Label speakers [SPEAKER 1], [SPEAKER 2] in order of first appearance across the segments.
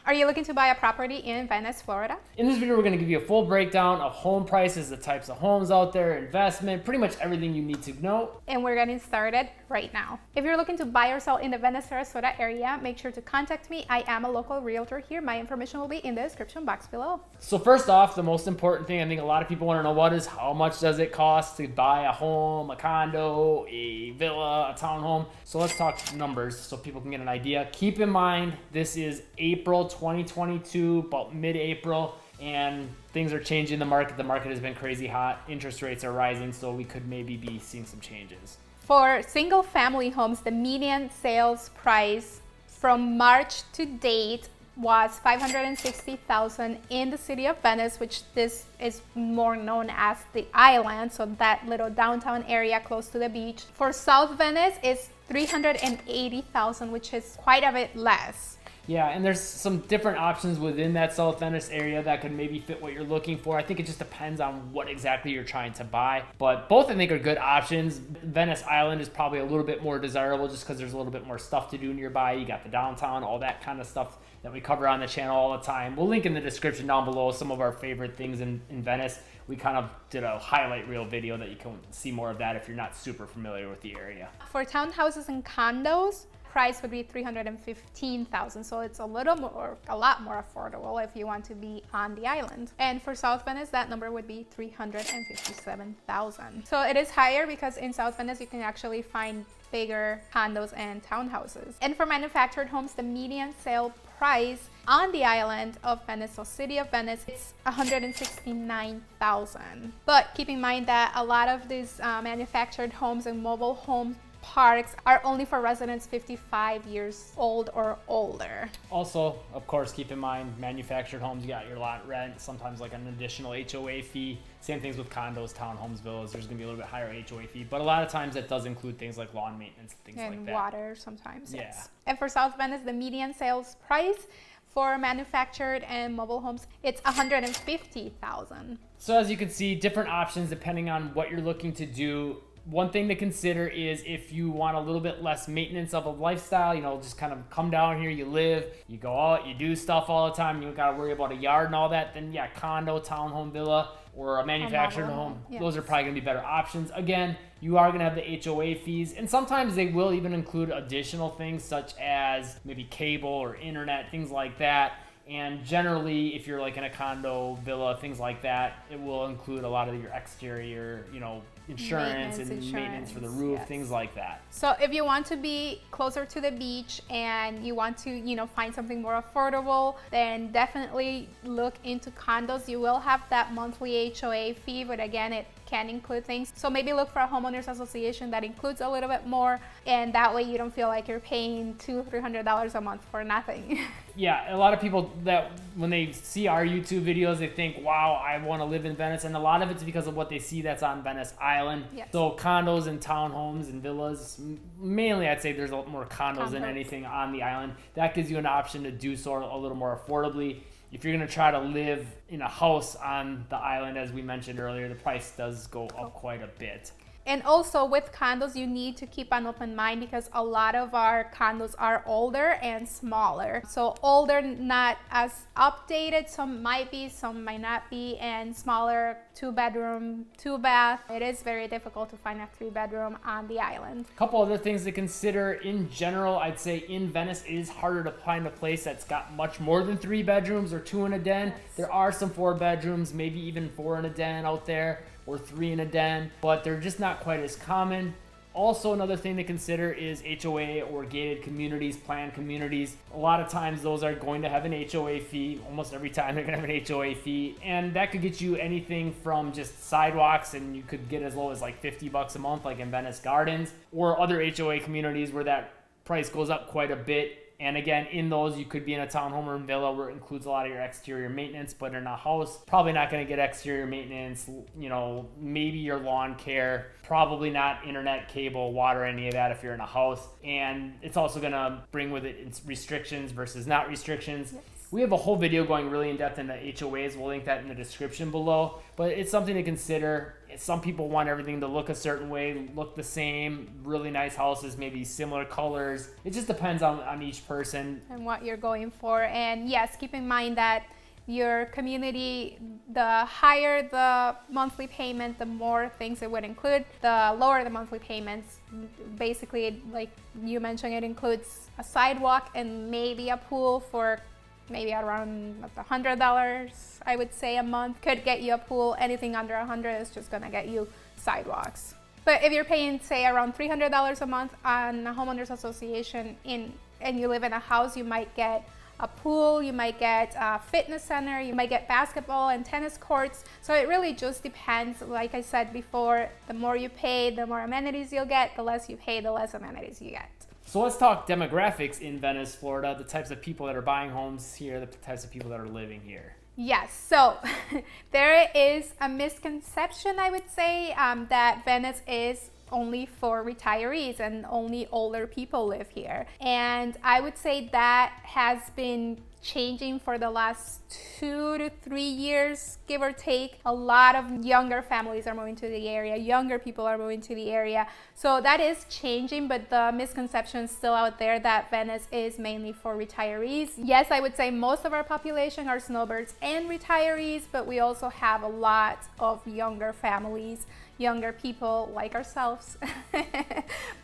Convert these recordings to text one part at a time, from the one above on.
[SPEAKER 1] Are you looking to buy a property in Venice, Florida?
[SPEAKER 2] In this video, we're going to give you a full breakdown of home prices, the types of homes out there, investment, pretty much everything you need to know.
[SPEAKER 1] And we're getting started right now. If you're looking to buy or sell in the Venice, Sarasota area, make sure to contact me. I am a local realtor here. My information will be in the description box below.
[SPEAKER 2] So first off, the most important thing I think a lot of people want to know what is how much does it cost to buy a home, a condo, a villa, a townhome. So let's talk numbers so people can get an idea. Keep in mind, this is April 2022, about mid-April, and things are changing in the market. The market has been crazy hot. Interest rates are rising, so we could maybe be seeing some changes.
[SPEAKER 1] For single family homes, the median sales price from March to date was $560,000 in the city of Venice, which this is more known as the island, so that little downtown area close to the beach. For South Venice, it's $380,000, which is quite a bit less.
[SPEAKER 2] Yeah, and there's some different options within that South Venice area that could maybe fit what you're looking for. I think it just depends on what exactly you're trying to buy. But both, I think, are good options. Venice Island is probably a little bit more desirable just because there's a little bit more stuff to do nearby. You got the downtown, all that kind of stuff that we cover on the channel all the time. We'll link in the description down below some of our favorite things in Venice. We kind of did a highlight reel video that you can see more of that if you're not super familiar with the area.
[SPEAKER 1] For townhouses and condos, price would be $315,000, so it's a lot more affordable if you want to be on the island. And for South Venice, that number would be $357,000. So it is higher because in South Venice you can actually find bigger condos and townhouses. And for manufactured homes, the median sale price on the island of Venice, so city of Venice, it's $169,000. But keep in mind that a lot of these manufactured homes and mobile home parks are only for residents 55 years old or older.
[SPEAKER 2] Also, of course, keep in mind, manufactured homes, you got your lot rent, sometimes like an additional HOA fee. Same things with condos, townhomes, villas. There's going to be a little bit higher HOA fee, but a lot of times that does include things like lawn maintenance and things like that.
[SPEAKER 1] And water sometimes,
[SPEAKER 2] yeah.
[SPEAKER 1] Yes. And for South Venice, the median sales price for manufactured and mobile homes, it's $150,000.
[SPEAKER 2] So as you can see, different options depending on what you're looking to do. One thing to consider is if you want a little bit less maintenance of a lifestyle, you know, just kind of come down here, you live, you go out, you do stuff all the time, you don't got to worry about a yard and all that, then yeah, condo, townhome, villa, or a manufactured home,
[SPEAKER 1] yes.
[SPEAKER 2] Those are probably going to be better options. Again, you are going to have the HOA fees, and sometimes they will even include additional things such as maybe cable or internet, things like that. And generally, if you're like in a condo, villa, things like that, it will include a lot of your exterior, you know, insurance and maintenance for the roof, yes. Things like that.
[SPEAKER 1] So if you want to be closer to the beach and you want to, you know, find something more affordable, then definitely look into condos. You will have that monthly HOA fee, but again, it can include things. So maybe look for a homeowners association that includes a little bit more, and that way you don't feel like you're paying $200-300 a month for nothing.
[SPEAKER 2] Yeah, a lot of people that when they see our YouTube videos, they think, wow, I want to live in Venice. And a lot of it's because of what they see that's on Venice Island.
[SPEAKER 1] Yes.
[SPEAKER 2] So condos and townhomes and villas, mainly I'd say there's a lot more condos than anything on the island. That gives you an option to do so a little more affordably. If you're going to try to live in a house on the island, as we mentioned earlier, the price does go up quite a bit.
[SPEAKER 1] And also with condos, you need to keep an open mind because a lot of our condos are older and smaller. So older, not as updated, some might be, some might not be, and smaller, 2-bedroom, 2-bath. It is very difficult to find a 3-bedroom on the island.
[SPEAKER 2] A couple other things to consider. In general, I'd say in Venice, it is harder to find a place that's got much more than 3 bedrooms or 2 in a den.
[SPEAKER 1] Yes.
[SPEAKER 2] There are some 4 bedrooms, maybe even 4 in a den out there, or 3 in a den, but they're just not quite as common. Also, another thing to consider is HOA or gated communities, planned communities. A lot of times those are going to have an HOA fee. Almost every time they're going to have an HOA fee, and that could get you anything from just sidewalks, and you could get as low as like $50 a month, like in Venice Gardens, or other HOA communities where that price goes up quite a bit. And again, in those, you could be in a townhome or villa where it includes a lot of your exterior maintenance, but in a house, probably not going to get exterior maintenance, you know, maybe your lawn care, probably not internet, cable, water, any of that if you're in a house. And it's also going to bring with it restrictions versus not restrictions.
[SPEAKER 1] Yes.
[SPEAKER 2] We have a whole video going really in depth into HOAs. We'll link that in the description below. But it's something to consider. Some people want everything to look a certain way, look the same, really nice houses, maybe similar colors. It just depends on each person.
[SPEAKER 1] And what you're going for. And yes, keep in mind that your community, the higher the monthly payment, the more things it would include. The lower the monthly payments, basically, like you mentioned, it includes a sidewalk and maybe a pool for maybe around $100, I would say, a month. Could get you a pool. Anything under $100 is just gonna get you sidewalks. But if you're paying, say, around $300 a month on a homeowners association and you live in a house, you might get a pool, you might get a fitness center, you might get basketball and tennis courts. So it really just depends. Like I said before, the more you pay, the more amenities you'll get. The less you pay, the less amenities you get.
[SPEAKER 2] So let's talk demographics in Venice, Florida, the types of people that are buying homes here, the types of people that are living here.
[SPEAKER 1] Yes, so there is a misconception, I would say, that Venice is only for retirees and only older people live here. And I would say that has been changing for the last 2 to 3 years, give or take. A lot of younger families are moving to the area, younger people are moving to the area. So that is changing, but the misconception is still out there that Venice is mainly for retirees. Yes, I would say most of our population are snowbirds and retirees, but we also have a lot of younger families, younger people like ourselves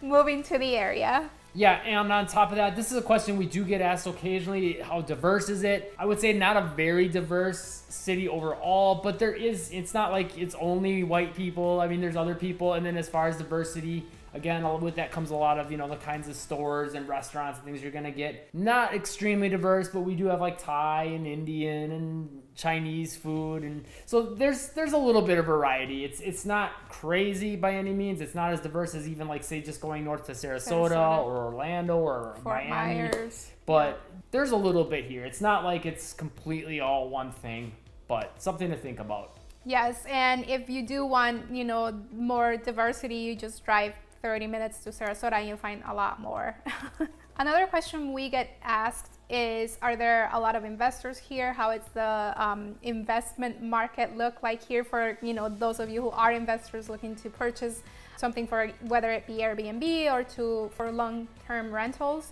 [SPEAKER 1] moving to the area.
[SPEAKER 2] Yeah, and on top of that, this is a question we do get asked occasionally. How diverse is it? I would say not a very diverse city overall, but there is, it's not like it's only white people. I mean, there's other people. And then as far as diversity, again, with that comes a lot of, the kinds of stores and restaurants and things you're going to get. Not extremely diverse, but we do have like Thai and Indian and Chinese food. And so there's a little bit of variety. It's not crazy by any means. It's not as diverse as even like, say, just going north to Sarasota or Orlando or
[SPEAKER 1] Fort
[SPEAKER 2] Miami.
[SPEAKER 1] Myers.
[SPEAKER 2] But there's a little bit here. It's not like it's completely all one thing, but something to think about.
[SPEAKER 1] Yes, and if you do want, more diversity, you just drive 30 minutes to Sarasota and you'll find a lot more. Another question we get asked is, are there a lot of investors here? How is the investment market look like here for, those of you who are investors looking to purchase something, for whether it be Airbnb or for long-term rentals?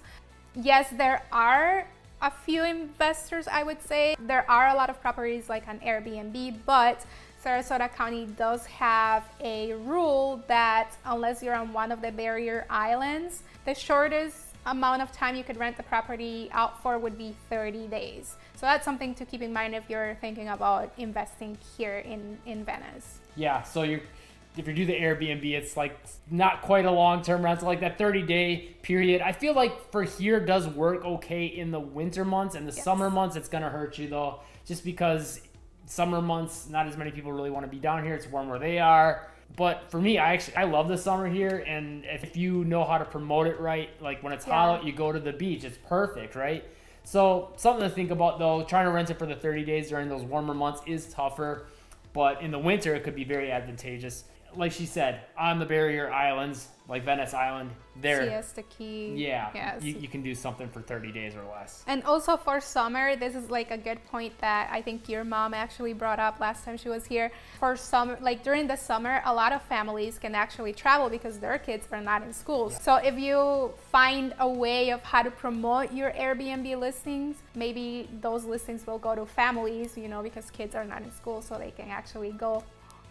[SPEAKER 1] Yes, there are a few investors, I would say. There are a lot of properties like on Airbnb, but Sarasota County does have a rule that unless you're on one of the barrier islands, the shortest amount of time you could rent the property out for would be 30 days. So that's something to keep in mind if you're thinking about investing here in Venice.
[SPEAKER 2] Yeah, so if you do the Airbnb, it's like not quite a long-term rental, like that 30-day period. I feel like for here does work okay in the winter months, and the summer months it's gonna hurt you though, just because summer months, not as many people really want to be down here. It's warm where they are. But for me, I love the summer here. And if you know how to promote it right, like when it's hot out, you go to the beach. It's perfect, right? So something to think about though, trying to rent it for the 30 days during those warmer months is tougher. But in the winter, it could be very advantageous. Like she said, on the barrier islands, like Venice Island, there.
[SPEAKER 1] Siesta Key.
[SPEAKER 2] Yeah,
[SPEAKER 1] yes.
[SPEAKER 2] you can do something for 30 days or less.
[SPEAKER 1] And also for summer, this is like a good point that I think your mom actually brought up last time she was here. For summer, like during the summer, a lot of families can actually travel because their kids are not in school. Yeah. So if you find a way of how to promote your Airbnb listings, maybe those listings will go to families, because kids are not in school, so they can actually go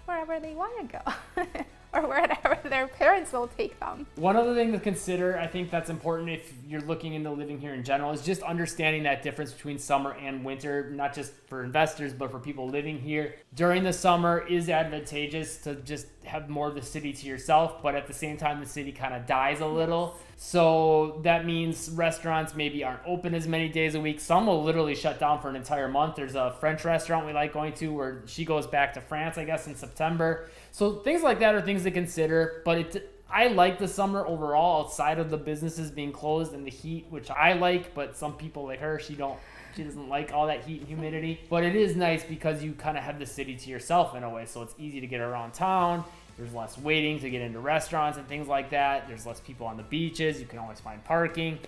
[SPEAKER 1] wherever they want to go or wherever their parents will take them.
[SPEAKER 2] One other thing to consider, I think that's important if you're looking into living here in general, is just understanding that difference between summer and winter, not just for investors, but for people living here. During the summer is advantageous to just have more of the city to yourself, but at the same time, the city kind of dies a little. So that means restaurants maybe aren't open as many days a week. Some will literally shut down for an entire month. There's a French restaurant we like going to where she goes back to France, I guess, in September. So things like that are things to consider. But I like the summer overall, outside of the businesses being closed and the heat, which I like, but some people like her, she doesn't like all that heat and humidity. But it is nice because you kind of have the city to yourself in a way, so it's easy to get around town. There's less waiting to get into restaurants and things like that. There's less people on the beaches. You can always find parking.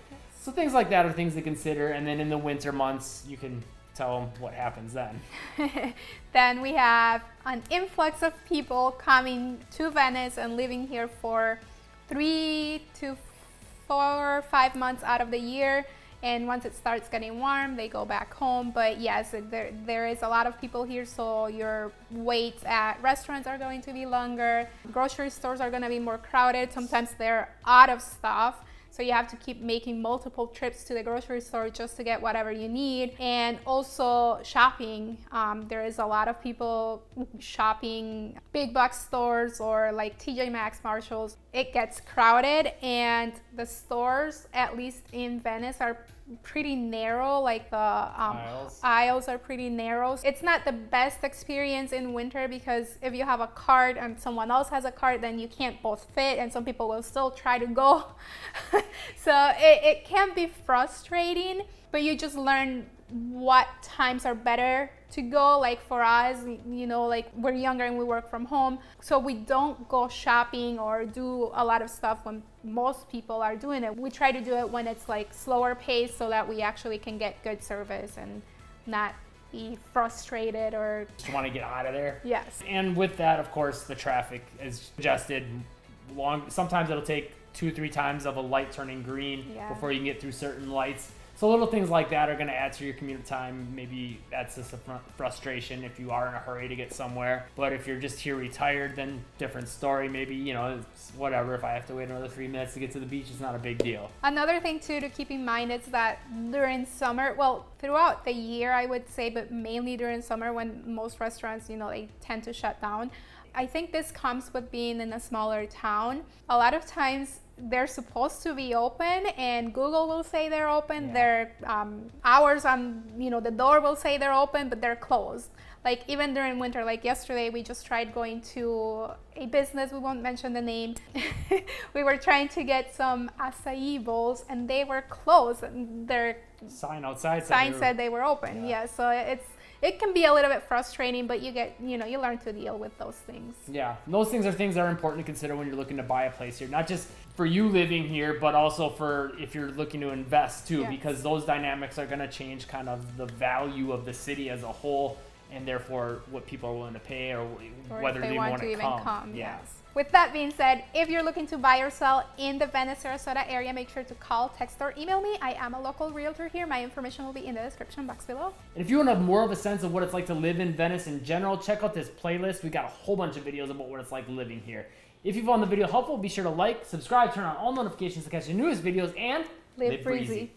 [SPEAKER 2] So things like that are things to consider. And then in the winter months, you can tell them what happens then.
[SPEAKER 1] Then we have an influx of people coming to Venice and living here for 3 to 4 or 5 months out of the year. And once it starts getting warm, they go back home. But yes, there is a lot of people here, so your waits at restaurants are going to be longer. Grocery stores are going to be more crowded. Sometimes they're out of stuff, so you have to keep making multiple trips to the grocery store just to get whatever you need. And also shopping. There is a lot of people shopping big box stores or like TJ Maxx, Marshalls. It gets crowded, and the stores, at least in Venice, are pretty narrow. Like the aisles are pretty narrow. It's not the best experience in winter, because if you have a cart and someone else has a cart, then you can't both fit, and some people will still try to go. So it can be frustrating, but you just learn what times are better to go. Like for us, you know, like we're younger and we work from home, so we don't go shopping or do a lot of stuff when most people are doing it. We try to do it when it's like slower pace, so that we actually can get good service and not be frustrated or
[SPEAKER 2] just want to get out of there.
[SPEAKER 1] Yes.
[SPEAKER 2] And with that, of course, the traffic is adjusted long. Sometimes it'll take 2-3 times of a light turning green before you can get through certain lights. So little things like that are going to add to your commute time. Maybe that's just a frustration if you are in a hurry to get somewhere. But if you're just here retired, then different story. Maybe, you know, it's whatever. If I have to wait another 3 minutes to get to the beach, it's not a big deal.
[SPEAKER 1] Another thing too to keep in mind is that during summer, well, throughout the year I would say, but mainly during summer when most restaurants, you know, they tend to shut down. I think this comes with being in a smaller town. A lot of times they're supposed to be open, and Google will say they're open. Their hours on, you know, the door will say they're open, but they're closed. Like even during winter, like yesterday, we just tried going to a business, we won't mention the name. We were trying to get some acai bowls, and they were closed. And their
[SPEAKER 2] sign outside
[SPEAKER 1] said they were open. Yeah, so it can be a little bit frustrating, but you learn to deal with those things.
[SPEAKER 2] Yeah, and those things are important to consider when you're looking to buy a place here. Not just for you living here, but also for if you're looking to invest too, because those dynamics are going to change kind of the value of the city as a whole, and therefore what people are willing to pay or whether they want to even come.
[SPEAKER 1] Yes. With that being said, if you're looking to buy or sell in the Venice, Sarasota area, make sure to call, text, or email me. I am a local realtor here. My information will be in the description box below.
[SPEAKER 2] And if you want to have more of a sense of what it's like to live in Venice in general, check out this playlist. We got a whole bunch of videos about what it's like living here. If you found the video helpful, be sure to like, subscribe, turn on all notifications to catch the newest videos, and
[SPEAKER 1] live breezy.